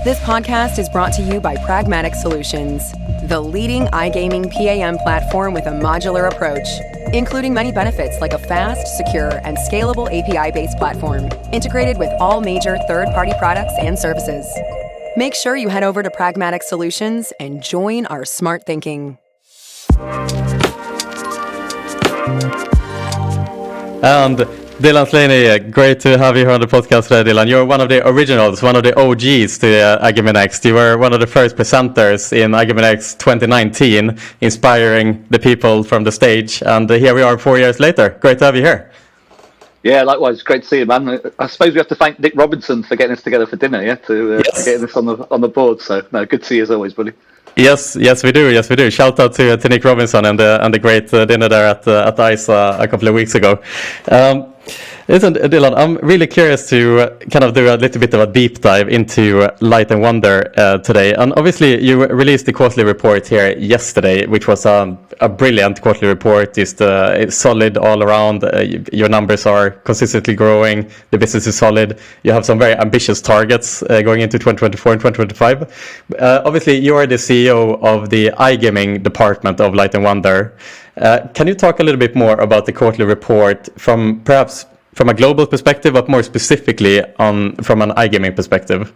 This podcast is brought to you by Pragmatic Solutions, the leading iGaming PAM platform with a modular approach, including many benefits like a fast, secure, and scalable API-based platform, integrated with all major third-party products and services. Make sure you head over to Pragmatic Solutions and join our smart thinking. And Dylan Slaney, great to have you here on the podcast today, Dylan. You're one of the originals, one of the OGs to iGaming Next. You were one of the first presenters in iGaming Next 2019, inspiring the people from the stage. And here we are 4 years later. Great to have you here. Yeah, likewise. Great to see you, man. I suppose we have to thank Nick Robinson for getting us together for dinner, yeah, to getting this on the board. So, no, good to see you as always, buddy. Yes, we do. Shout out to Nick Robinson and the great dinner there at ICE a couple of weeks ago. Listen, Dylan, I'm really curious to kind of do a little bit of a deep dive into Light and Wonder today. And obviously, you released the quarterly report here yesterday, which was a brilliant quarterly report. It's solid all around. Your numbers are consistently growing. The business is solid. You have some very ambitious targets going into 2024 and 2025. Obviously, you are the CEO of the iGaming department of Light and Wonder. Can you talk a little bit more about the quarterly report from a global perspective, but more specifically from an iGaming perspective?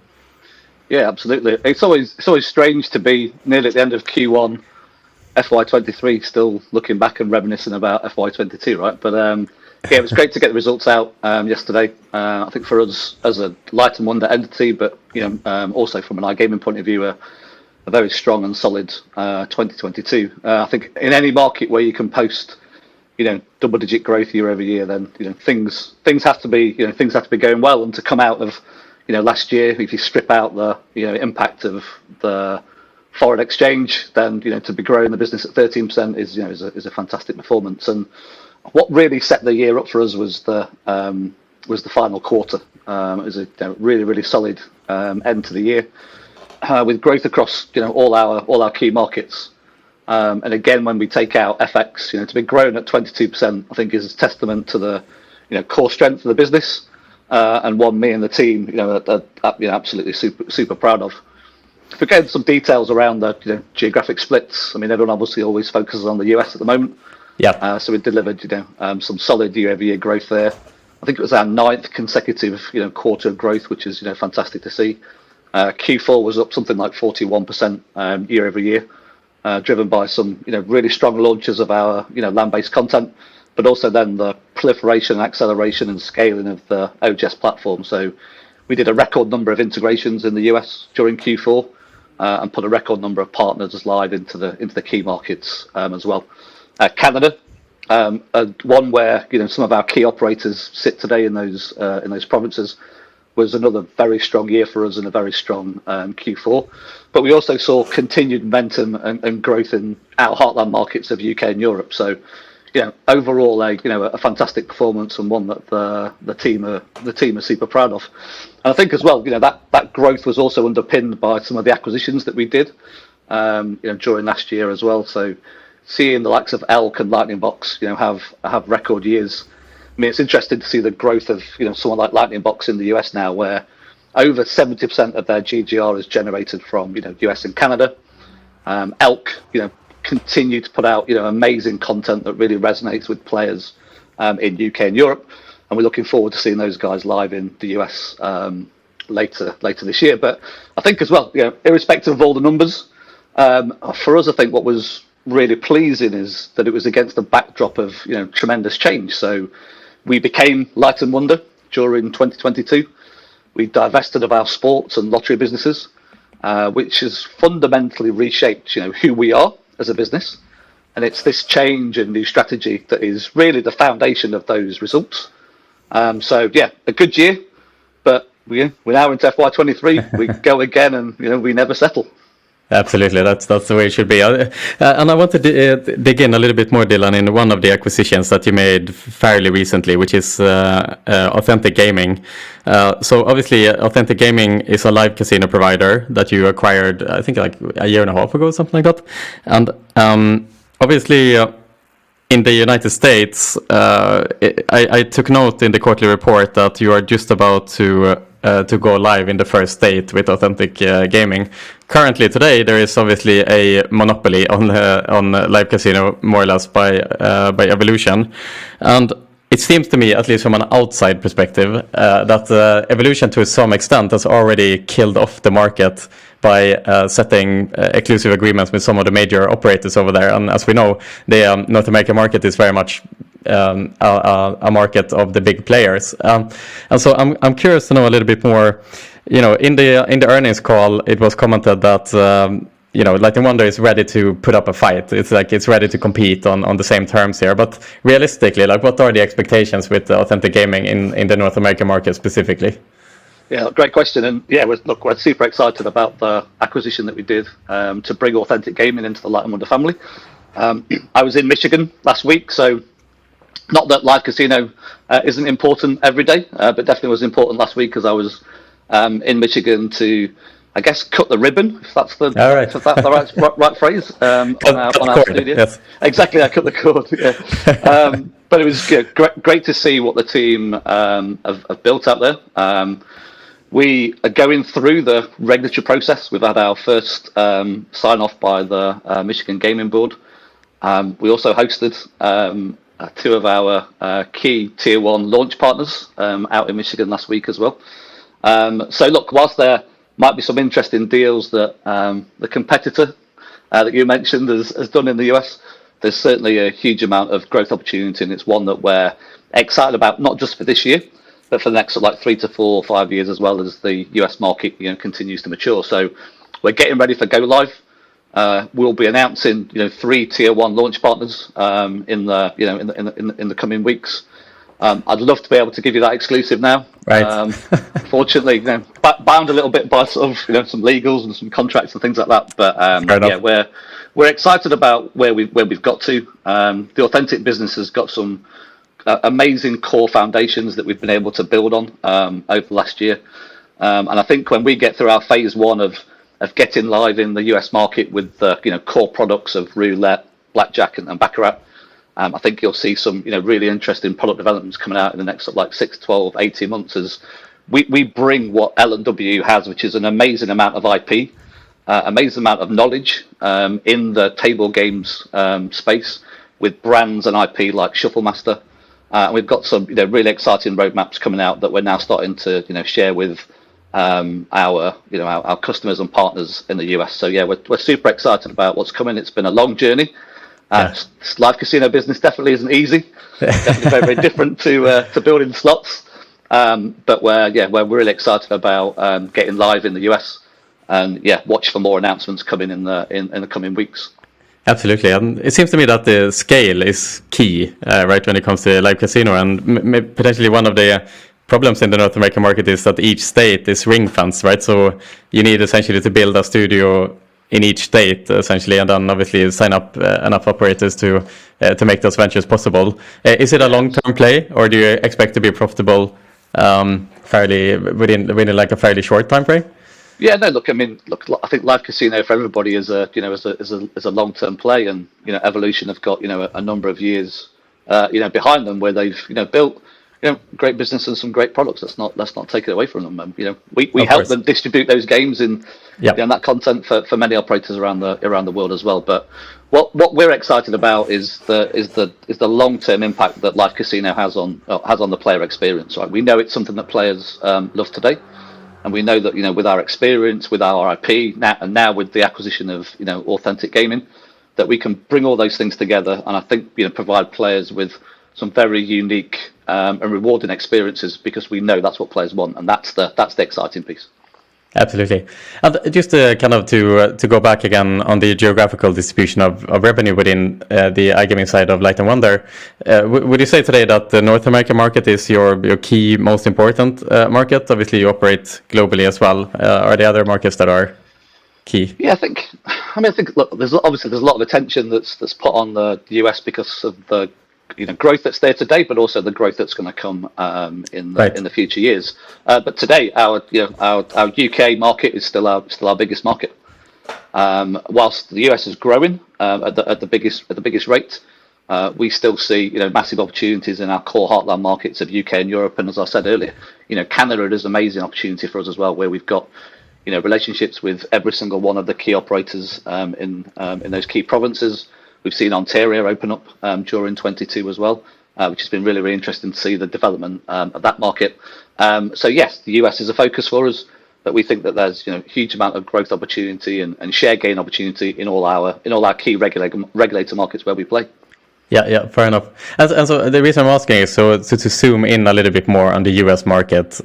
Yeah, absolutely. It's always strange to be nearly at the end of Q1 FY23, still looking back and reminiscing about FY22, right? But yeah, it was great to get the results out yesterday. I think for us as a Light and Wonder entity, but also from an iGaming point of view, a very strong and solid 2022. I think in any market where you can post, double-digit growth year over year, then things have to be going well. And to come out of last year, if you strip out the impact of the foreign exchange, then to be growing the business at 13% is a fantastic performance. And what really set the year up for us was the final quarter. It was a really solid end to the year. With growth across all our key markets, and again when we take out FX, to be growing at 22%, I think is a testament to the core strength of the business, and one me and the team are absolutely super proud of. Forgetting some details around the geographic splits. I mean, everyone obviously always focuses on the US at the moment. Yeah. So we delivered some solid year-over-year growth there. I think it was our 9th consecutive quarter of growth, which is fantastic to see. Q4 was up something like 41% year over year, driven by some really strong launches of our land-based content, but also then the proliferation, acceleration, and scaling of the OGS platform. So we did a record number of integrations in the US during Q4, and put a record number of partners live into the key markets as well. Canada, one where some of our key operators sit today in those provinces, was another very strong year for us and a very strong Q4. But we also saw continued momentum and growth in our heartland markets of UK and Europe. So, overall, a fantastic performance, and one that the team are super proud of. And I think as well, that growth was also underpinned by some of the acquisitions that we did, during last year as well. So, seeing the likes of Elk and Lightning Box, have record years. I mean, it's interesting to see the growth of someone like Lightning Box in the US now, where over 70% of their GGR is generated from US and Canada. Elk continue to put out amazing content that really resonates with players in UK and Europe, and we're looking forward to seeing those guys live in the US later this year. But I think as well, irrespective of all the numbers, for us, I think what was really pleasing is that it was against the backdrop of tremendous change. So we became Light and Wonder during 2022. We divested of our sports and lottery businesses, which has fundamentally reshaped who we are as a business. And it's this change and new strategy that is really the foundation of those results. So yeah, a good year, but we're now into FY23. We go again, and we never settle. Absolutely, that's the way it should be. And I want to dig in a little bit more, Dylan, in one of the acquisitions that you made fairly recently, which is Authentic Gaming. So obviously, Authentic Gaming is a live casino provider that you acquired, I think, like a year and a half ago, something like that. And obviously, in the United States, I took note in the quarterly report that you are just about to to go live in the first state with authentic gaming. Currently, today there is obviously a monopoly on live casino, more or less by Evolution, and it seems to me, at least from an outside perspective, that Evolution to some extent has already killed off the market by setting exclusive agreements with some of the major operators over there. And as we know, the North American market is very much a market of the big players. And so I'm curious to know a little bit more. In the earnings call, it was commented that Light & Wonder is ready to put up a fight. It's like it's ready to compete on the same terms here. But realistically, what are the expectations with authentic gaming in the North American market specifically? Yeah, great question. And we're super excited about the acquisition that we did to bring authentic gaming into the Light & Wonder family. I was in Michigan last week, so not that live casino isn't important every day, but definitely was important last week because I was in Michigan to, I guess, cut the ribbon, if that's the right phrase, on our studio. Yes. Exactly, I cut the cord. Yeah. But it was great to see what the team have built out there. We are going through the regulatory process. We've had our first sign off by the Michigan Gaming Board. We also hosted two of our key tier 1 launch partners out in Michigan last week as well. So look, whilst there might be some interesting deals that the competitor that you mentioned has done in the US, there's certainly a huge amount of growth opportunity, and it's one that we're excited about, not just for this year, but for the next 3 to 4 or 5 years, as well as the US market continues to mature. So we're getting ready for go live. We'll be announcing 3 tier 1 launch partners in the coming weeks. I'd love to be able to give you that exclusive now. Right. Fortunately, bound a little bit by sort of some legals and some contracts and things like that. But we're excited about where we've got to. The authentic business has got some amazing core foundations that we've been able to build on over the last year. And I think when we get through our phase 1 of getting live in the US market with the core products of roulette, blackjack, and baccarat, I think you'll see some really interesting product developments coming out in the next 6, 12, 18 months as we bring what L&W has, which is an amazing amount of IP, amazing amount of knowledge in the table games space with brands and IP like Shufflemaster. We've got some really exciting roadmaps coming out that we're now starting to share with our customers and partners in the US. So we're super excited about what's coming. It's been a long journey. Live casino business definitely isn't easy. Definitely very, very different to building slots. But we're really excited about getting live in the US, and watch for more announcements coming in the coming weeks. Absolutely, and it seems to me that the scale is key, right, when it comes to live casino, and potentially one of the problems in the North American market is that each state is ring fenced, right? So you need essentially to build a studio in each state, essentially, and then obviously sign up enough operators to make those ventures possible. Is it a long-term play, or do you expect to be profitable fairly within a fairly short time frame? Yeah, no. Look, I think live casino for everybody is a long-term play, and Evolution have got a number of years behind them where they've built great business and some great products. Let's not take it away from them. We help them distribute those games and that content for many operators around the world as well. But what we're excited about is the long-term impact that live casino has on the player experience. Right, we know it's something that players love today, and we know that with our experience, with our IP now with the acquisition of authentic gaming, that we can bring all those things together, and I think provide players with some very unique and rewarding experiences, because we know that's what players want, and that's the exciting piece. Absolutely. And just to go back again on the geographical distribution of revenue within the iGaming side of Light & Wonder, would you say today that the North American market is your key, most important market? Obviously, you operate globally as well. Are there other markets that are key? Yeah, I think look, there's a lot of attention that's put on the US because of the growth that's there today, but also the growth that's going to come in the future years. But today, our UK market is still our biggest market. Whilst the US is growing at the biggest rate, we still see massive opportunities in our core heartland markets of UK and Europe. And as I said earlier, Canada is an amazing opportunity for us as well, where we've got relationships with every single one of the key operators in those key provinces. We've seen Ontario open up during 22 as well, which has been really, really interesting to see the development of that market. So yes, the US is a focus for us, but we think that there's huge amount of growth opportunity and share gain opportunity in all our key regulator markets where we play. Yeah, fair enough. And so the reason I'm asking is to zoom in a little bit more on the US market.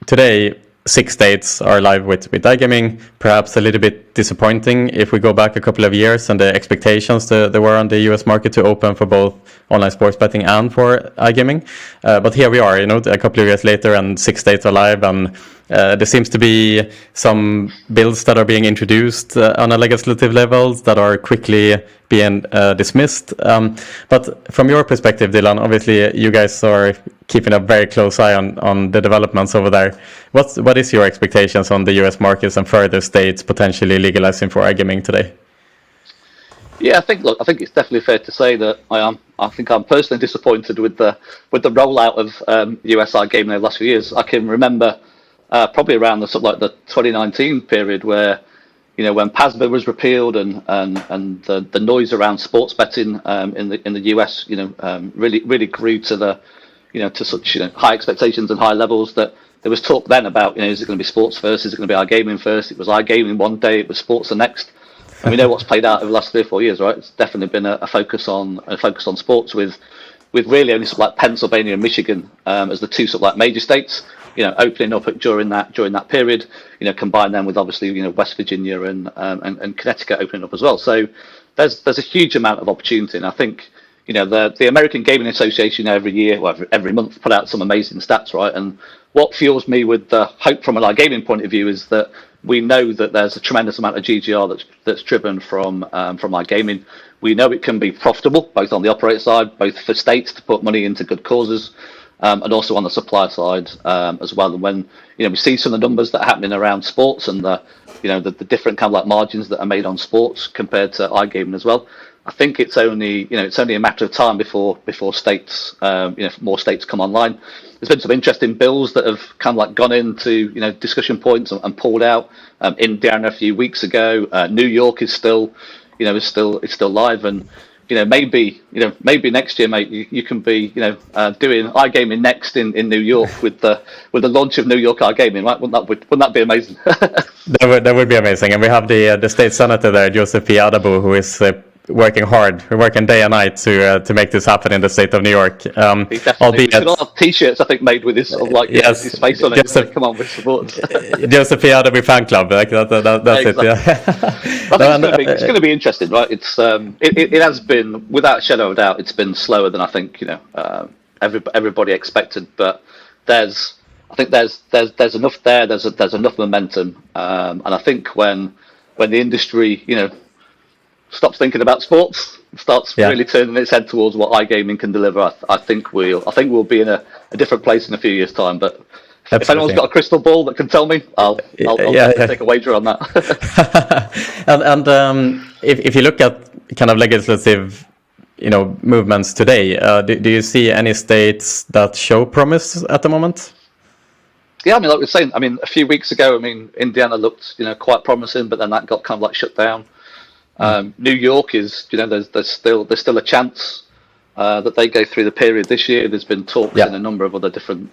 Today, 6 states are live with iGaming, perhaps a little bit disappointing if we go back a couple of years and the expectations there were on the US market to open for both online sports betting and for iGaming. But here we are, a couple of years later and 6 states are live, and there seems to be some bills that are being introduced on a legislative level that are quickly being dismissed. But from your perspective, Dylan, obviously you guys are keeping a very close eye on the developments over there. What is your expectations on the US markets and further states potentially legalizing for iGaming today? Yeah, I think it's definitely fair to say that I think I'm personally disappointed with the rollout of US iGaming over the last few years. I can remember probably around the sort of like the 2019 period where when PASPA was repealed and the noise around sports betting in the US really grew to the to such high expectations and high levels that there was talk then about is it going to be sports first, is it going to be iGaming first? It was iGaming one day, it was sports the next, and we know what's played out over the last 3 or 4 years, right? It's definitely been a focus on sports with really only sort of like Pennsylvania and Michigan as the two sort of like major states opening up during that period, combine them with obviously West Virginia and Connecticut opening up as well. So there's a huge amount of opportunity, and I think the American Gaming Association every month put out some amazing stats, right? And what fuels me with the hope from an iGaming point of view is that we know that there's a tremendous amount of GGR that's driven from iGaming. We know it can be profitable both on the operator side, both for states to put money into good causes, and also on the supply side as well. And when we see some of the numbers that are happening around sports and the different kind of like margins that are made on sports compared to iGaming as well, I think it's only a matter of time before states more states come online. There's been some interesting bills that have kind of like gone into discussion points and pulled out. Indiana a few weeks ago. New York is still live, and maybe next year, mate, you can be doing iGaming next in New York with the launch of New York iGaming, right? Wouldn't that be amazing? That would be amazing, and we have the state senator there, Joseph P. Adabu, who is working hard. We're working day and night to make this happen in the state of New York. We should all have T-shirts, I think, made with his his face on it. Joseph, come on, with support. Joseph P. Adabu fan club, like that's exactly. It. Yeah. It's going to be interesting, right? It has been, without a shadow of a doubt, it's been slower than I think everybody expected. But there's enough there. There's enough momentum, and I think when the industry stops thinking about sports, starts really turning its head towards what iGaming can deliver, I think we'll be in a different place in a few years' time. But if anyone's got a crystal ball that can tell me, I'll take a wager on that. and if you look at kind of legislative movements today, do you see any states that show promise at the moment? Yeah, I mean, like we were saying, a few weeks ago, Indiana looked quite promising, but then that got kind of like shut down. New York is, there's still a chance that they go through the period this year. There's been talks in a number of other different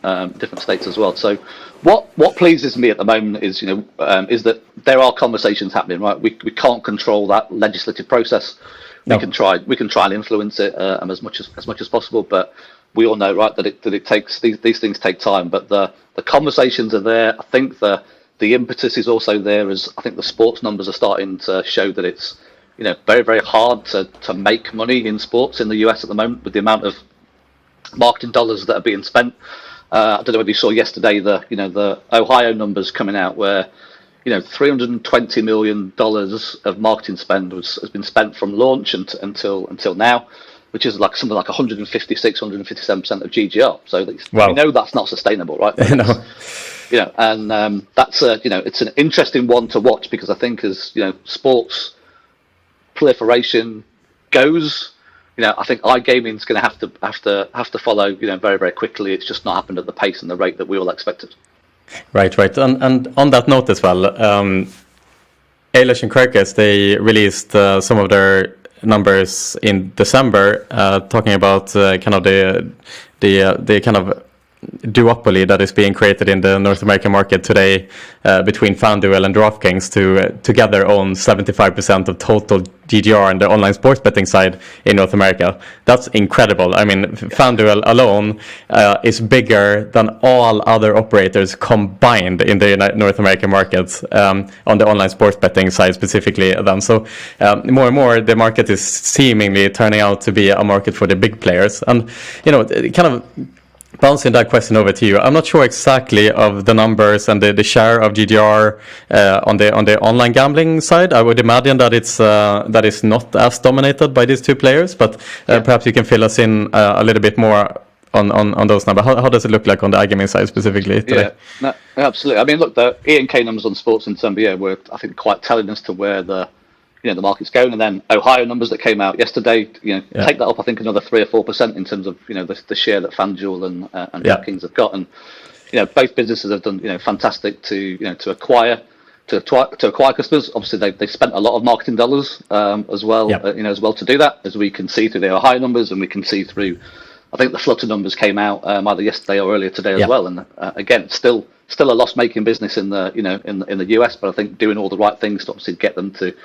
states as well. So what pleases me at the moment is that there are conversations happening. Right, we can't control that legislative process. We can try and influence it as much as possible, but we all know, right, that it takes these things take time. But the conversations are there. I think the impetus is also there, as I think the sports numbers are starting to show that it's very, very hard to make money in sports in the US at the moment with the amount of marketing dollars that are being spent. I don't know whether you saw yesterday the Ohio numbers coming out where $320 million of marketing spend has been spent from launch until now, which is like something like 156-157% of GGR. So we know that's not sustainable, right? No. And that's it's an interesting one to watch, because I think as sports proliferation goes, I think iGaming is going to have to follow, very, very quickly. It's just not happened at the pace and the rate that we all expected. Right. And on that note as well, Eilish and Quercus, they released some of their numbers in December, talking about kind of the kind of duopoly that is being created in the North American market today, between FanDuel and DraftKings, to together own 75% of total GGR and the online sports betting side in North America. That's incredible. I mean, FanDuel alone is bigger than all other operators combined in the North American markets, on the online sports betting side specifically. So more and more, the market is seemingly turning out to be a market for the big players. And, kind of bouncing that question over to you, I'm not sure exactly of the numbers and the share of GGR on the online gambling side. I would imagine that that is not as dominated by these two players, but perhaps you can fill us in a little bit more on those numbers. How does it look like on the iGaming side specifically today? Yeah, no, absolutely. I mean, look, the E&K numbers on sports in December were, I think, quite telling as to where the market's going. And then Ohio numbers that came out yesterday, take that up, I think, another 3 or 4% in terms of, the share that FanDuel and DraftKings have got. And, both businesses have done, fantastic to acquire customers. Obviously, they spent a lot of marketing dollars as well, as well to do that, as we can see through the Ohio numbers, and we can see through, I think the Flutter numbers came out either yesterday or earlier today as well. And again, still a loss-making business in the in the US, but I think doing all the right things to obviously get them to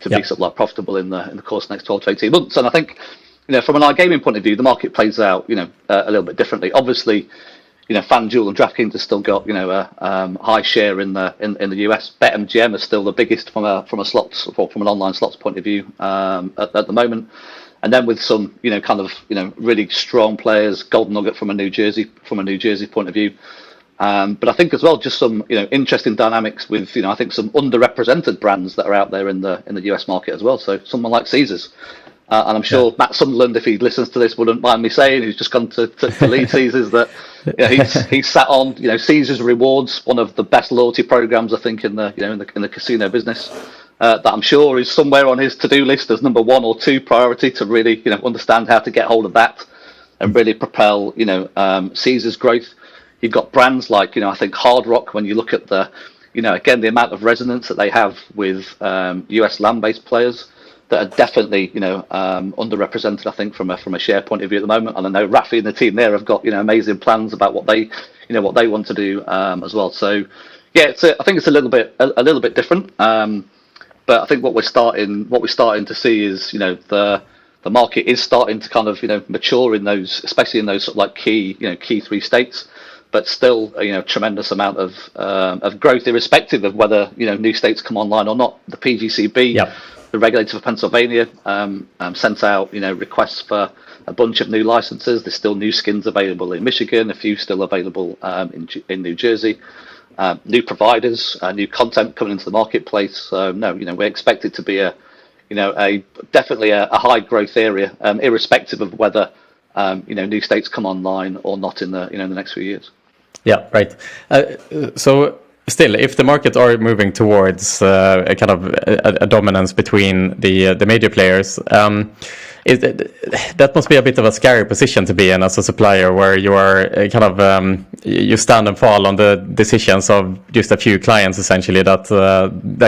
be sort of like profitable in the course of the next 12 to 18 months. And I think, from an iGaming point of view, the market plays out, a little bit differently. Obviously, FanDuel and DraftKings have still got, a high share in the US. BetMGM is still the biggest from an online slots point of view at the moment. And then with some, really strong players, Golden Nugget from a New Jersey point of view. But I think as well, just some interesting dynamics with I think some underrepresented brands that are out there in the US market as well. So someone like Caesars, and I'm sure Matt Sunderland, if he listens to this, wouldn't mind me saying, who's just gone to lead Caesars, that he's sat on Caesars Rewards, one of the best loyalty programs I think in the casino business. That I'm sure is somewhere on his to-do list as number 1 or 2 priority to really understand how to get hold of that and really propel Caesars growth. You've got brands like, I think Hard Rock, when you look at the, again, the amount of resonance that they have with US land-based players that are definitely, underrepresented, I think, from a share point of view at the moment. And I know Rafi and the team there have got, amazing plans about what they want to do as well. So, yeah, I think it's a little bit different. But I think what we're starting to see is, the market is starting to kind of, mature in those, especially in those sort of like key 3 states. But still, tremendous amount of growth, irrespective of whether new states come online or not. The PGCB, the regulator for Pennsylvania, sent out requests for a bunch of new licenses. There's still new skins available in Michigan, a few still available in New Jersey. New providers, new content coming into the marketplace. So no, we expect it to be definitely a high growth area, irrespective of whether new states come online or not in the the next few years. Yeah, right. So still, if the markets are moving towards a kind of a dominance between the major players, that must be a bit of a scary position to be in as a supplier, where you are kind of you stand and fall on the decisions of just a few clients, essentially, that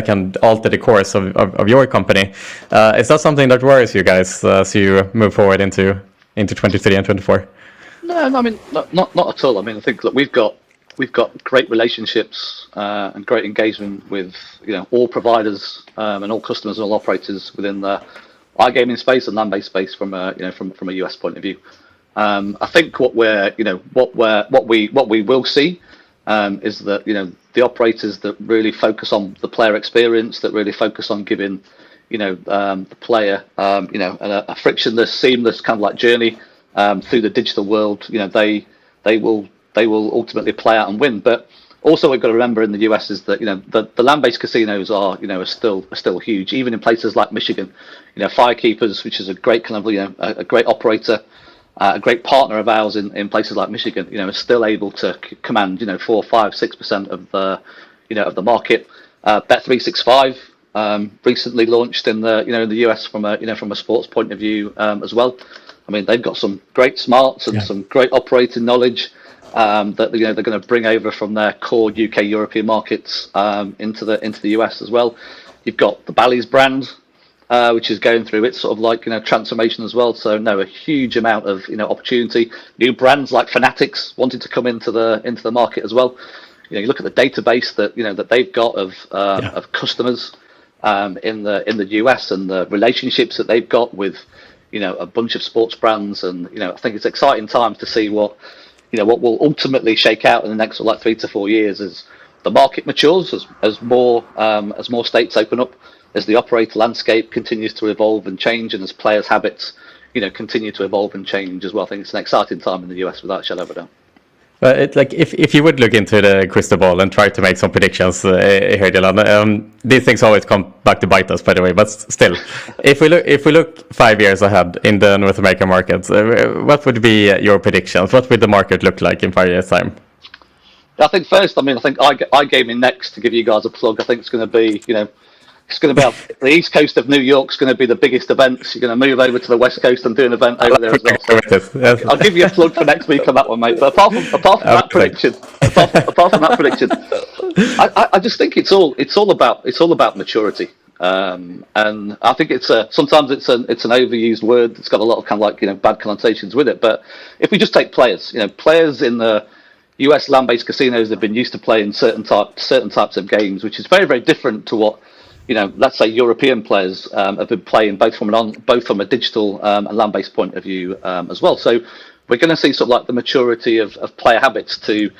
can alter the course of your company. Is that something that worries you guys as you move forward into 23 and 24? No, I mean not at all. I mean, I think that we've got great relationships and great engagement with all providers and all customers and all operators within the iGaming space and land-based space from a US point of view. I think what we will see is that the operators that really focus on the player experience, that really focus on giving the player a frictionless, seamless kind of like journey through the digital world. They will ultimately play out and win. But also, we've got to remember in the US is that the land-based casinos are still huge, even in places like Michigan. Firekeepers, which is a great kind of a great operator, a great partner of ours in places like Michigan, is still able to command 4, 5, 6% of the of the market. Bet365, recently launched in the in the US from a sports point of view as well. I mean, they've got some great smarts and some great operating knowledge that they're going to bring over from their core UK European markets into the US as well. You've got the Bally's brand, which is going through its sort of transformation as well. So a huge amount of opportunity. New brands like Fanatics wanting to come into the market as well. You look at the database that they've got of customers in the US, and the relationships that they've got with a bunch of sports brands, and I think it's exciting times to see what will ultimately shake out in the next 3 to 4 years as the market matures, as more states open up, as the operator landscape continues to evolve and change, and as players' habits continue to evolve and change as well. I think it's an exciting time in the US without a shadow of a doubt. If you would look into the crystal ball and try to make some predictions here, Dylan, these things always come back to bite us, by the way. But still, if we look 5 years ahead in the North American markets, what would be your predictions? What would the market look like in 5 years' time? I think first, I think iGaming next, to give you guys a plug. I think it's going to be it's going to be the East Coast of New York's going to be the biggest events. You're going to move over to the West Coast and do an event over there as well. So I'll give you a plug for next week on that one, mate. But apart from that prediction, I just think it's all about maturity. And I think sometimes it's an overused word. It's got a lot of bad connotations with it. But if we just take players, players in the US land-based casinos have been used to playing certain types of games, which is very, very different to what let's say European players have been playing, both from a digital and land-based point of view as well. So we're going to see sort of the maturity of player habits to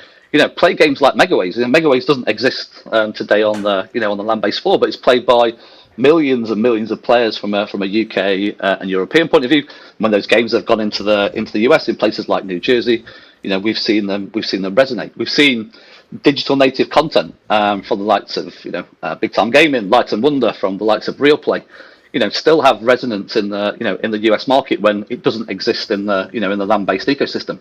play games like Megaways. Megaways doesn't exist today on the on the land-based floor, but it's played by millions and millions of players from a UK and European point of view. When those games have gone into the US in places like New Jersey, we've seen them resonate. We've seen digital native content from the likes of Big Time Gaming, Light and Wonder, from the likes of Real Play, still have resonance in the in the US market when it doesn't exist in the in the land-based ecosystem.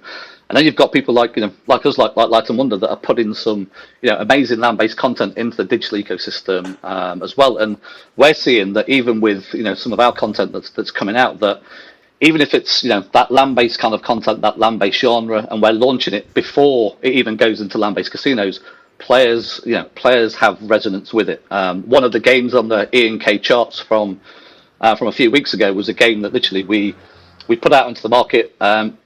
And then you've got people like like us, like Light and Wonder, that are putting some amazing land-based content into the digital ecosystem as well. And we're seeing that even with some of our content that's coming out, that even if it's that land-based kind of content, that land-based genre, and we're launching it before it even goes into land-based casinos, players have resonance with it. One of the games on the E&K charts from a few weeks ago was a game that literally we put out into the market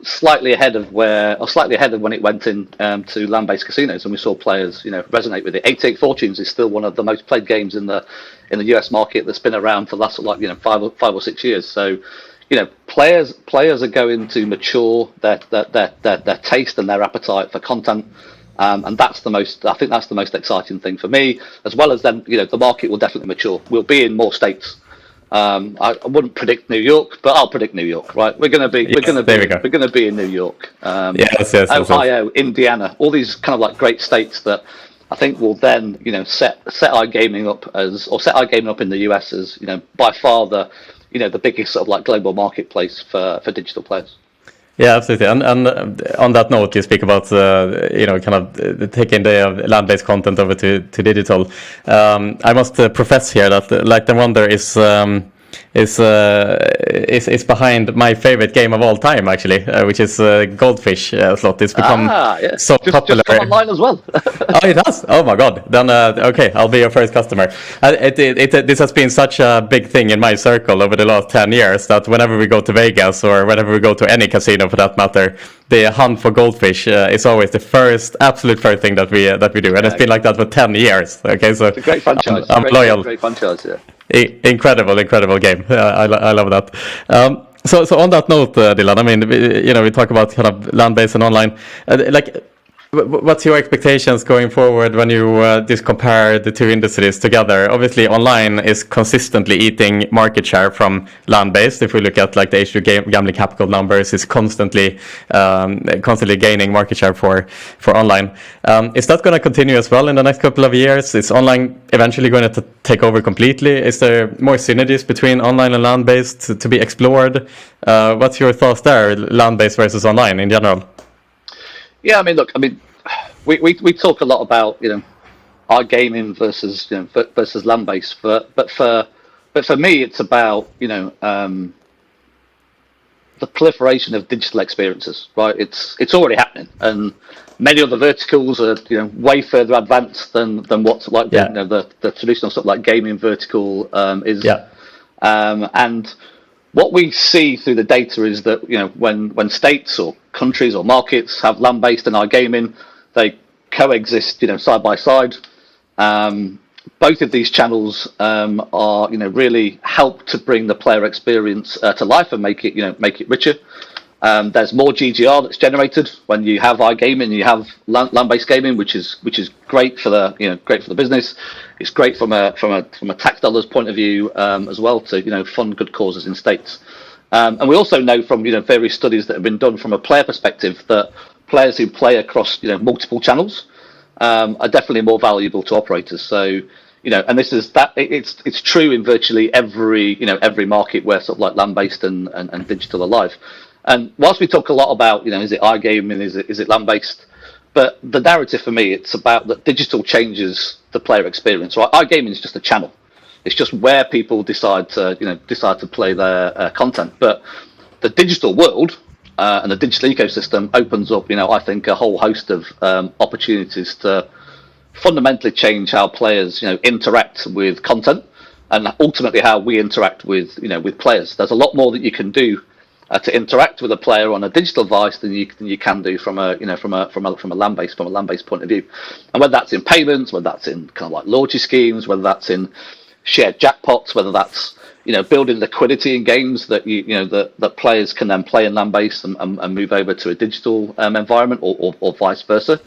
slightly ahead of when it went in to land-based casinos, and we saw players resonate with it. 88 Fortunes is still one of the most played games in the US market that's been around for the last 5 or 6 years. So players are going to mature their taste and their appetite for content, and I think that's the most exciting thing for me. As well as then, the market will definitely mature. We'll be in more states. I wouldn't predict New York, but I'll predict New York. Right, we're going to be in New York. Ohio, Indiana, all these kind of great states that I think will then set iGaming up in the US as by far the biggest sort of biggest marketplace for digital players. Yeah, absolutely. And on that note, you speak about kind of taking the land-based content over to digital. I must profess here that Light and Wonder is behind my favorite game of all time, actually, which is Goldfish slot. It's become so popular. Just online as well. Oh, it has? Oh my God! Then okay, I'll be your first customer. This has been such a big thing in my circle over the last 10 years that whenever we go to Vegas or whenever we go to any casino for that matter, the hunt for Goldfish is always the absolute first thing that we do, and it's been like that for 10 years. Okay, so it's a great franchise. I'm loyal. Great franchise, yeah. Incredible game. I love that. So on that note, Dylan, I mean, we talk about kind of land-based and online. What's your expectations going forward when you just compare the two industries together? Obviously, online is consistently eating market share from land-based. If we look at the H2 gambling capital numbers, it's constantly gaining market share for online. Is that going to continue as well in the next couple of years? Is online eventually going to take over completely? Is there more synergies between online and land-based to be explored? What's your thoughts there, land-based versus online in general? Yeah, I mean, look, we talk a lot about iGaming versus land-based. But for me, it's about the proliferation of digital experiences, right? It's already happening, and many other verticals are way further advanced than what's like the traditional stuff like gaming vertical is. And what we see through the data is that when states or countries or markets have land-based and iGaming, they coexist side by side. Both of these channels are really help to bring the player experience to life and make it richer. There's more GGR that's generated when you have iGaming, you have land-based gaming, which is great for the business. It's great from a tax dollars point of view as well to fund good causes in states. And we also know from various studies that have been done from a player perspective that players who play across multiple channels are definitely more valuable to operators. So and this is that it's true in virtually every market where sort of like land-based and digital are live. And whilst we talk a lot about is it iGaming, is it land-based, but the narrative for me, it's about that digital changes the player experience. Right, iGaming is just a channel. It's just where people decide to play their content. But the digital world and the digital ecosystem opens up I think a whole host of opportunities to fundamentally change how players interact with content, and ultimately how we interact with players. There's a lot more that you can do to interact with a player on a digital device than you can do from a land-based point of view. And whether that's in payments, whether that's in kind of like loyalty schemes, whether that's in shared jackpots, whether that's building liquidity in games that that players can then play in land-based and move over to a digital environment, or vice versa.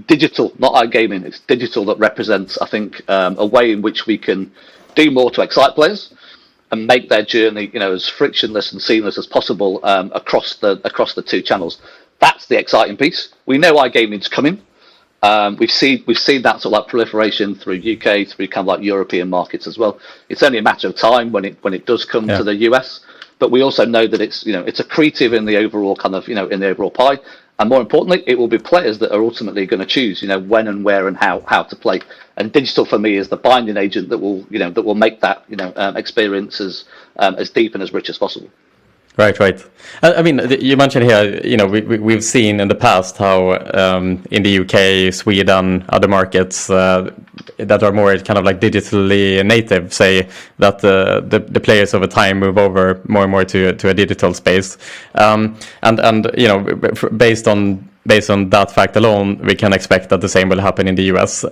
Digital, not iGaming. It's digital that represents, I think, a way in which we can do more to excite players and make their journey, as frictionless and seamless as possible across the two channels. That's the exciting piece. We know iGaming's coming. We've seen that sort of like proliferation through UK, through kind of like European markets as well. It's only a matter of time when it does come to the US. But we also know that it's accretive in the overall kind of in the overall pie. And more importantly, it will be players that are ultimately going to choose, when and where and how to play. And digital for me is the binding agent that will make that experience as deep and as rich as possible. Right. I mean, you mentioned here, we've seen in the past how in the UK, Sweden, other markets that are more kind of like digitally native, say that the players over time move over more and more to a digital space, and based on that fact alone, we can expect that the same will happen in the US.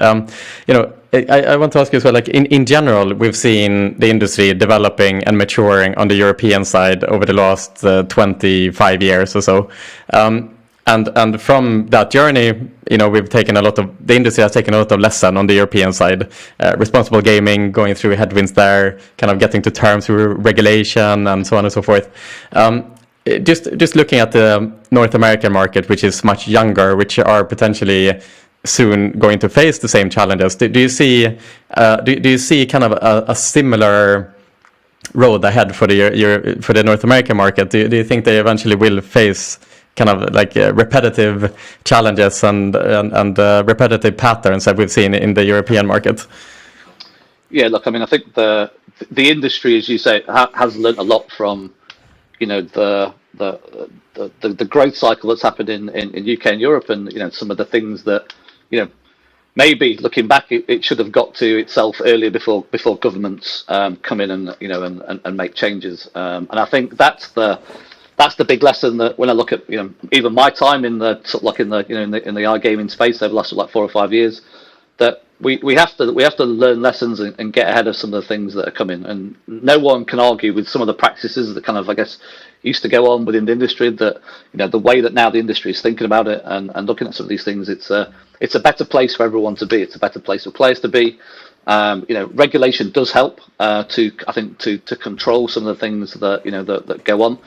I want to ask you as well, like in general, we've seen the industry developing and maturing on the European side over the last 25 years or so. And from that journey, the industry has taken a lot of lesson on the European side. Responsible gaming, going through headwinds there, kind of getting to terms with regulation and so on and so forth. Just looking at the North American market, which is much younger, which are potentially soon going to face the same challenges. Do you see kind of a similar road ahead for the North American market? Do you think they eventually will face kind of like repetitive challenges and repetitive patterns that we've seen in the European market? Yeah, look, I mean, I think the industry, as you say, has learned a lot from the growth cycle that's happened in UK and Europe, and some of the things that maybe looking back it should have got to itself earlier before governments come in and make changes. And I think that's the big lesson that when I look at even my time in the sort of like in the iGaming space over the last like 4 or 5 years, that we have to learn lessons and get ahead of some of the things that are coming. And no one can argue with some of the practices that kind of, I guess, used to go on within the industry, that the way that now the industry is thinking about it and looking at some of these things, it's a better place for everyone to be. It's a better place for players to be. Regulation does help to control some of the things that that go on.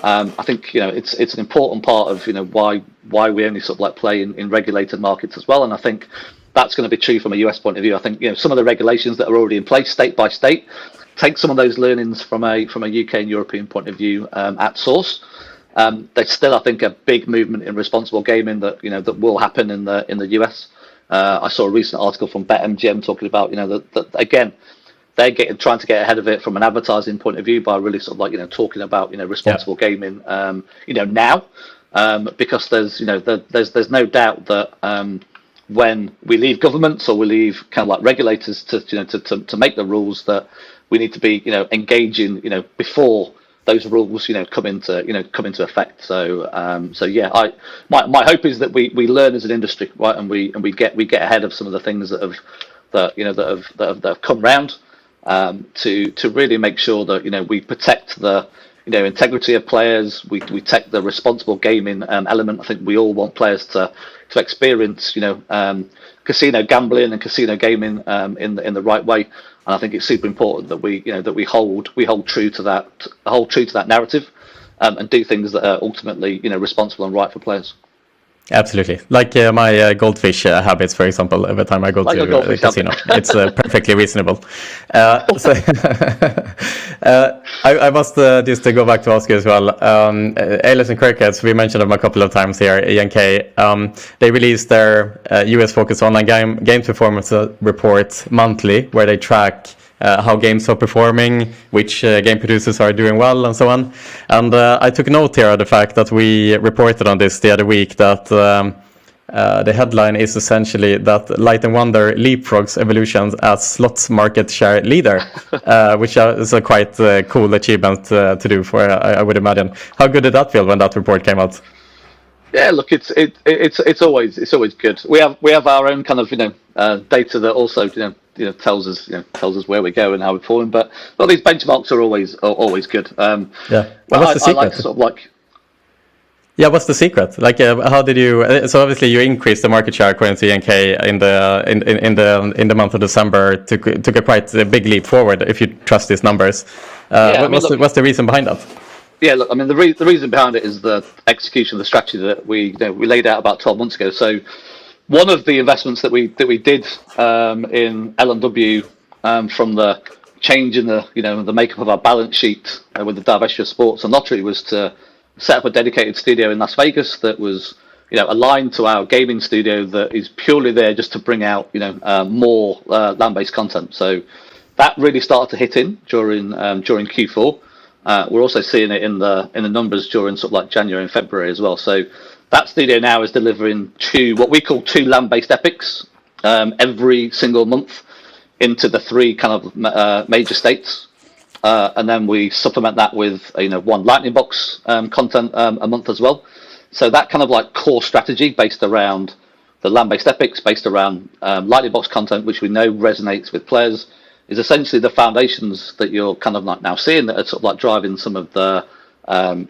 I think it's an important part of why we only sort of like play in regulated markets as well. And I think that's going to be true from a US point of view. I think some of the regulations that are already in place state by state take some of those learnings from a UK and European point of view at source. There's still, I think, a big movement in responsible gaming that that will happen in the US. I saw a recent article from BetMGM talking about, that again, they're trying to get ahead of it from an advertising point of view by really sort of like, talking about, responsible gaming, now, because there's no doubt that when we leave governments or we leave kind of like regulators to make the rules, that we need to be, engaging, before those rules, come into effect. So, my hope is that we learn as an industry, right, and we get ahead of some of the things that have come round, to really make sure that we protect the integrity of players. We protect the responsible gaming element. I think we all want players to experience casino gambling and casino gaming in the right way. And I think it's super important that we hold true to that narrative, and do things that are ultimately responsible and right for players. Absolutely. Like my goldfish habits, for example, every time I go to a casino. It's perfectly reasonable. So I must just to go back to ask you as well. Ailers and Crickets, we mentioned them a couple of times here, E&K. They released their US-focused online game performance report monthly, where they track how games are performing, which game producers are doing well, and so on. And I took note here of the fact that we reported on this the other week, that the headline is essentially that Light & Wonder leapfrogs Evolution as slots market share leader, which is a quite cool achievement to do for, I would imagine. How good did that feel when that report came out? Yeah, look, it's always good. We have our own kind of data that also tells us where we go and how we're performing. But these benchmarks are always good. Yeah. What's the secret? I like sort of like. Yeah, what's the secret? Like, how did you? So obviously, you increased the market share according to E&K in the month of December. Took a quite big leap forward, if you trust these numbers. What's the reason behind that? Yeah, look, I mean, the reason behind it is the execution of the strategy that we laid out about 12 months ago. So, one of the investments that we did in L&W, from the change in the makeup of our balance sheet with the divestiture of sports and lottery, was to set up a dedicated studio in Las Vegas that was aligned to our gaming studio, that is purely there just to bring out more land-based content. So that really started to hit in during Q4. We're also seeing it in the numbers during sort of like January and February as well. So that studio now is delivering what we call two land-based epics every single month into the three kind of major states, and then we supplement that with one Lightning Box content a month as well. So that kind of like core strategy based around the land-based epics, based around Lightning Box content, which we know resonates with players, is essentially the foundations that you're kind of like now seeing that are sort of like driving some of the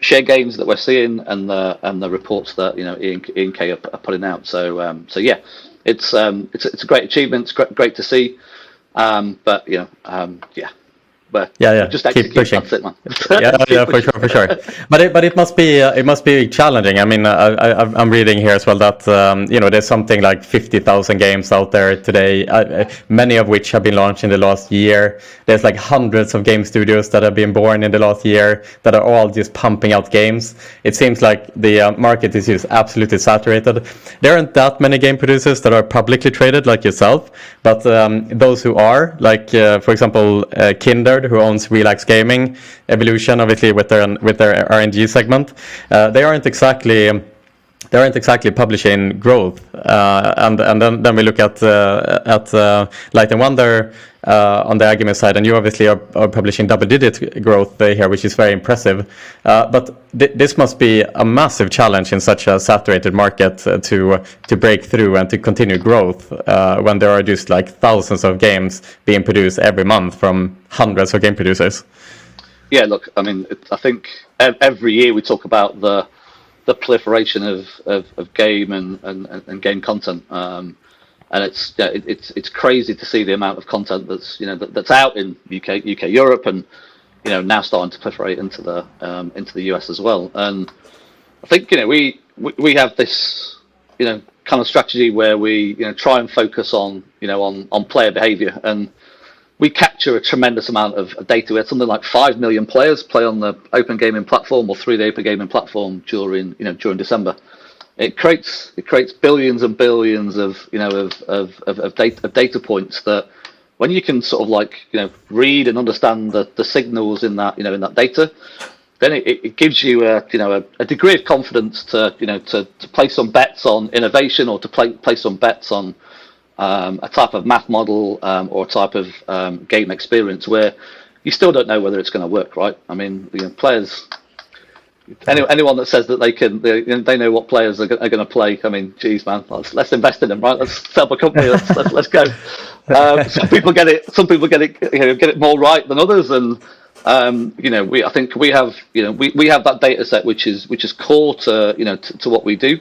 share gains that we're seeing, and the reports that E&K are putting out. So yeah, it's a great achievement. It's great to see. But yeah. But just keep pushing. That's it, man. for sure. But it must be challenging. I mean, I'm reading here as well that there's something like 50,000 games out there today, many of which have been launched in the last year. There's like hundreds of game studios that have been born in the last year that are all just pumping out games. It seems like the market is just absolutely saturated. There aren't that many game producers that are publicly traded like yourself, but those who are, like for example, Kindred, who owns Relax Gaming, Evolution, obviously with their RNG segment, they aren't exactly publishing growth, and then we look at Light & Wonder on the iGaming side, and you obviously are publishing double-digit growth here, which is very impressive. But this must be a massive challenge in such a saturated market to break through and to continue growth when there are just like thousands of games being produced every month from hundreds of game producers. Yeah, look, I mean, I think every year we talk about the proliferation of game and game content, and it's crazy to see the amount of content that's out in UK, Europe, and now starting to proliferate into the US as well. And I think we have this kind of strategy where we try and focus on player behavior, and we capture a tremendous amount of data. We had something like 5 million players play on the Open Gaming platform or through the Open Gaming platform during December. it creates billions and billions of data points that when you can sort of like read and understand the signals in that in that data, then it gives you a degree of confidence to to place some bets on innovation, or to place some bets on a type of math model, or a type of game experience where you still don't know whether it's going to work, right? I mean, players. Anyone that says that they know what players are going to play, I mean, geez, man, let's invest in them, right? Let's set up a company. Let's go. Some people get it. Some people get it. Get it more right than others, and I think we have we have that data set which is core to to what we do.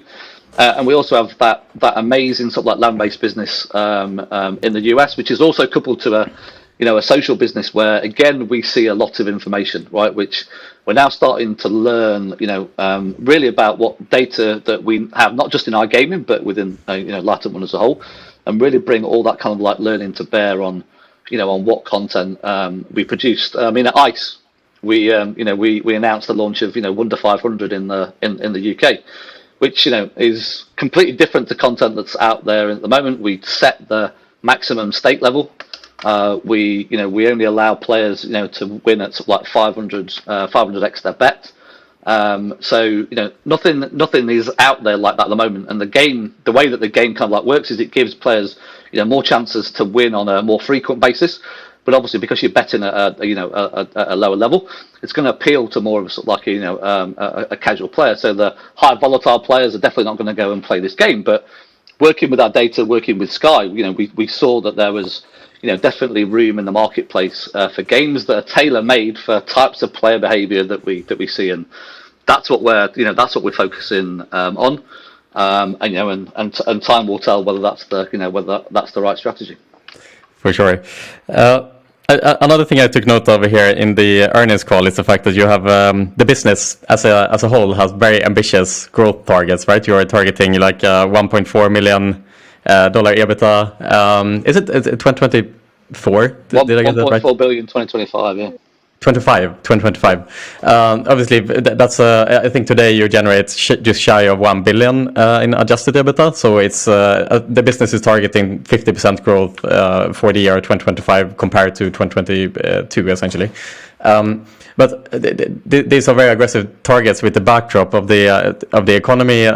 And we also have that amazing sort of like land-based business in the US, which is also coupled to a social business where again we see a lot of information, right? Which we're now starting to learn, really about what data that we have, not just in iGaming but within Light Up One as a whole, and really bring all that kind of like learning to bear on, on what content we produced. I mean, at ICE, we announced the launch of Wonder 500 in the UK. Which is completely different to content that's out there at the moment. We set the maximum stake level. We only allow players to win at sort of like 500x their bet. So nothing is out there like that at the moment. And the way that the game kind of like works is it gives players more chances to win on a more frequent basis. But obviously, because you're betting at a lower level, it's going to appeal to more of sort of like a casual player. So the high volatile players are definitely not going to go and play this game. But working with our data, working with Sky, we saw that there was definitely room in the marketplace for games that are tailor made for types of player behaviour that we see, and that's what we're focusing on. And time will tell whether that's the right strategy. For sure. Another thing I took note of here in the earnings call is the fact that you have the business as a whole has very ambitious growth targets, right? You are targeting like $1.4 million EBITDA. Is it 2024? Did I get that right? 1.4 billion 2025, yeah. 2025. Obviously, that's I think today you generate just shy of 1 billion in adjusted EBITDA. So it's the business is targeting 50% growth for the year 2025 compared to 2022, essentially. But these are very aggressive targets with the backdrop of the economy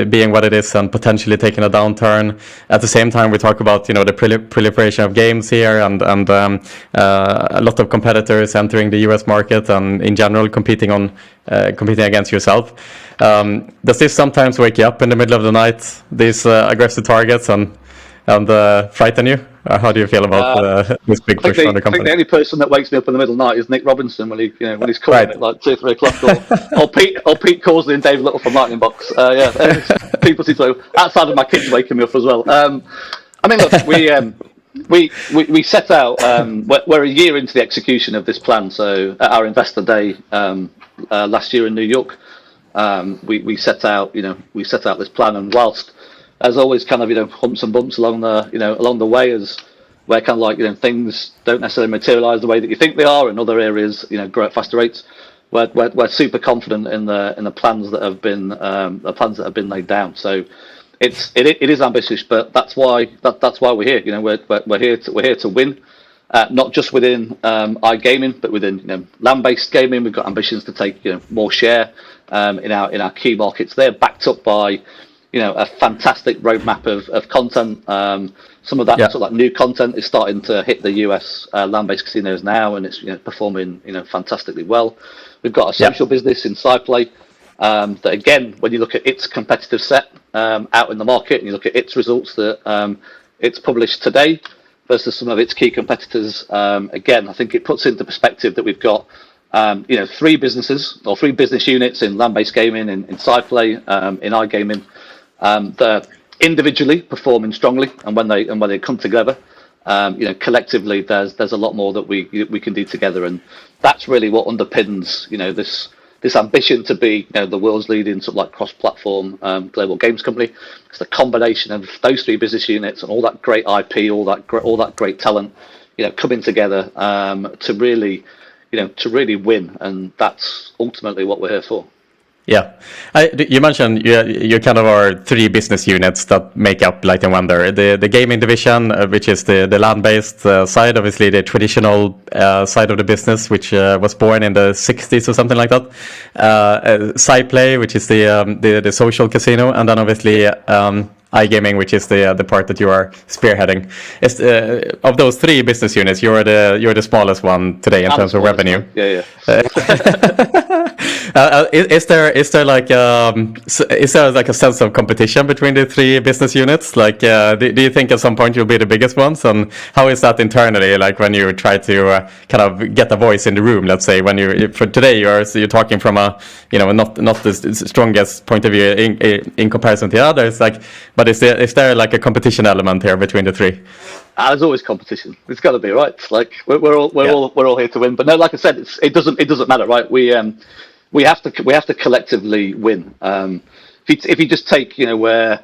being what it is and potentially taking a downturn. At the same time, we talk about the proliferation of games here and a lot of competitors entering the US market and in general competing against yourself. Does this sometimes wake you up in the middle of the night? These aggressive targets and frighten you? How do you feel about this big push on the company? I think the only person that wakes me up in the middle of the night is Nick Robinson when he's calling right. at like 2 or 3 o'clock, or Pete Causley and Dave Little from Lightning Box. People seem to outside of my kids waking me up as well. I mean, look, we set out. We're a year into the execution of this plan. So at our Investor Day last year in New York, we set out this plan, and whilst there's always kind of humps and bumps along the way, as where kind of like things don't necessarily materialise the way that you think they are, and other areas grow at faster rates. We're super confident in the plans that have been laid down. So it is ambitious, but that's why we're here. We're here to win, not just within iGaming, but within land-based gaming. We've got ambitions to take more share in our key markets. They're backed up by a fantastic roadmap of content. Some of that sort of like new content is starting to hit the US land-based casinos now, and it's performing fantastically well. We've got a social business in SciPlay that, again, when you look at its competitive set out in the market and you look at its results that it's published today versus some of its key competitors, again, I think it puts into perspective that we've got 3 businesses or 3 business units in land-based gaming, in SciPlay, in iGaming. They're individually performing strongly, and when they come together, collectively, there's a lot more that we can do together, and that's really what underpins this ambition to be the world's leading sort of like cross-platform global games company. It's the combination of those 3 business units and all that great IP, all that great talent, coming together to really win, and that's ultimately what we're here for. Yeah, you mentioned you kind of are three business units that make up Light and Wonder. The gaming division, which is the land-based side, obviously the traditional side of the business, which was born in the 60s or something like that. SciPlay, which is the social casino, and then obviously iGaming, which is the part that you are spearheading. Of those three business units, you're the smallest one today in terms of revenue. One. Yeah. Is there like a sense of competition between the three business units? Like, do you think at some point you'll be the biggest ones? And how is that internally? Like when you try to kind of get a voice in the room. Let's say when for today you're talking from a not the strongest point of view in comparison to the others. Like, but is there like a competition element here between the three? There's always competition. It's got to be, right. Like we're all here to win. But no, like I said, it doesn't matter, right? We have to collectively win. If you just take where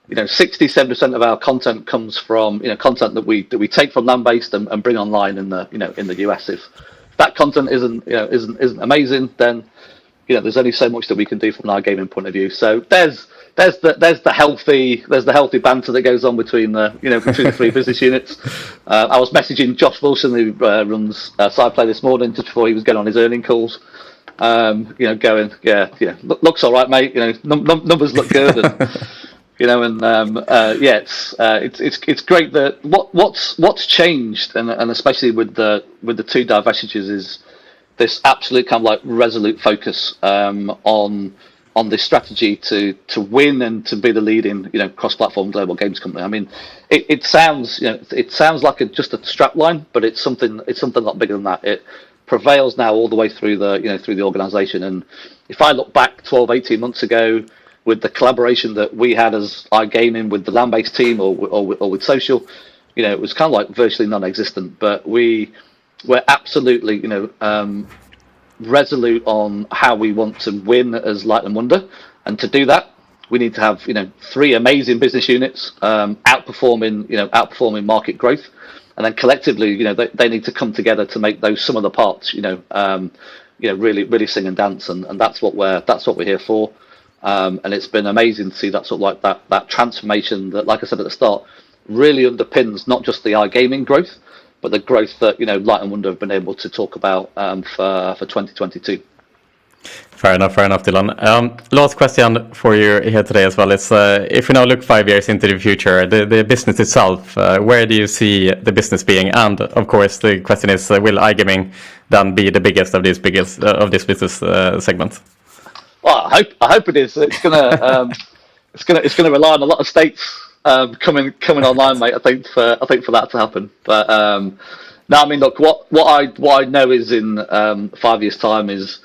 60-70% of our content comes from content that we take from land based and bring online in the US. If that content isn't amazing, then there's only so much that we can do from an iGaming point of view. So there's the healthy banter that goes on between the three business units. I was messaging Josh Wilson, who runs SciPlay, this morning just before he was getting on his earning calls. Going, looks all right, mate. Numbers look good, and it's great that what's changed, and especially with the two divestitures, is this absolute kind of like resolute focus on this strategy to win and to be the leading cross-platform global games company. I mean, it sounds like just a strap line, but it's something a lot bigger than that. It prevails now all the way through the organization. And if I look back 12-18 months ago with the collaboration that we had as iGaming with the land-based team or with social, it was kind of like virtually non-existent. But we were absolutely resolute on how we want to win as Light and Wonder, and to do that we need to have three amazing business units outperforming market growth. And then collectively, they need to come together to make those sum of the parts, really sing and dance, and that's what we're here for. And it's been amazing to see that sort of like that transformation that, like I said at the start, really underpins not just the iGaming growth, but the growth that Light and Wonder have been able to talk about for 2022. Fair enough, Dylan. Last question for you here today as well is, if we now look 5 years into the future, the business itself, where do you see the business being? And of course, the question is, will iGaming then be the biggest of this business segment? Well, I hope it is. It's gonna rely on a lot of states coming online, mate. I think for that to happen. But no, I mean, look, what I know is in 5 years' time is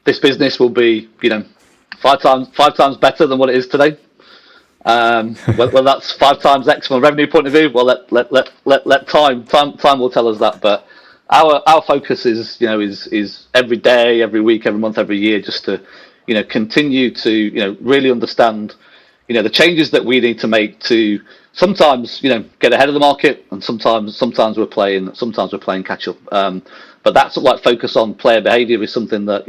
this business will be, five times better than what it is today. Whether that's 5 times X from a revenue point of view, well, let time will tell us that. But our focus is every day, every week, every month, every year, just to continue to really understand the changes that we need to make to sometimes get ahead of the market, and sometimes we're playing catch up. But that sort of like focus on player behaviour is something that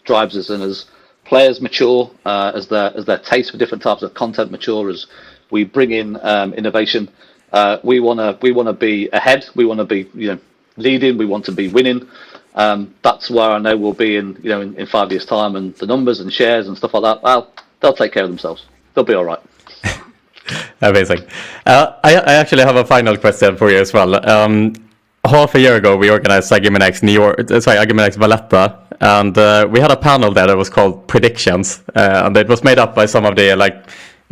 drives us, and as players mature, as their taste for different types of content mature, as we bring in innovation, we want to be ahead. We want to be leading. We want to be winning. That's where I know we'll be in 5 years' time, and the numbers and shares and stuff like that. Well, they'll take care of themselves. They'll be all right. Amazing. I actually have a final question for you as well. Half a year ago, we organized iGaming X Valletta, and we had a panel there that was called Predictions, and it was made up by some of the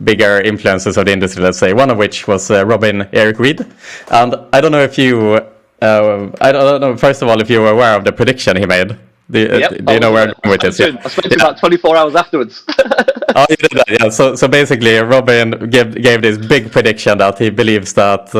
bigger influencers of the industry, let's say. One of which was Robin Eric Reed, and I don't know if you, first of all, if you were aware of the prediction he made. Do you know where I'm going with this? I spoke to about 24 hours afterwards. Oh, you did that, yeah. So basically, Robin gave this big prediction that he believes that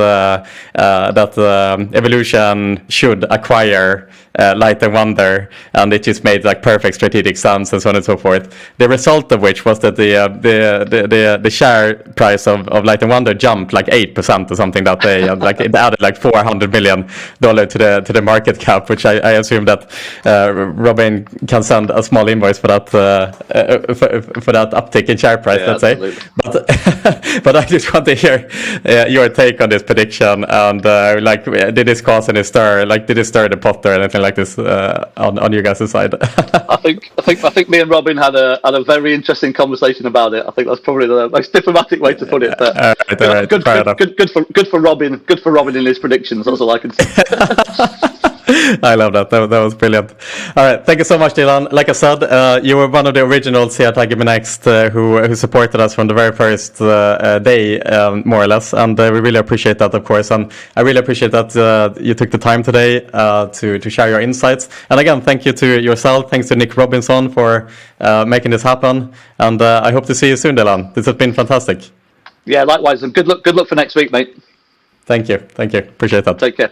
Evolution should acquire Light and Wonder, and it just made perfect strategic sense and so on and so forth. The result of which was that the share price of Light and Wonder jumped 8% or something that day, and it added $400 million to the market cap, which I assume that Robin can send a small invoice for that for that uptick in share price, let's absolutely. say. But I just want to hear your take on this prediction, and like, did this cause any stir? Like, did it stir the pot or anything like this on you guys' side? I think me and Robin had a very interesting conversation about it. I think that's probably the most diplomatic way to put it. But all right, good for Robin. Good for Robin in his predictions. That's all I can say. I love that. That was brilliant. All right, thank you so much, Dylan. Like I said, you were one of the originals here at iGaming Next who supported us from the very first day, more or less, and we really appreciate that, of course. And I really appreciate that you took the time today to share your insights. And again, thank you to yourself. Thanks to Nick Robinson for making this happen. And I hope to see you soon, Dylan. This has been fantastic. Yeah, likewise. And good luck for next week, mate. Thank you. Appreciate that. Take care.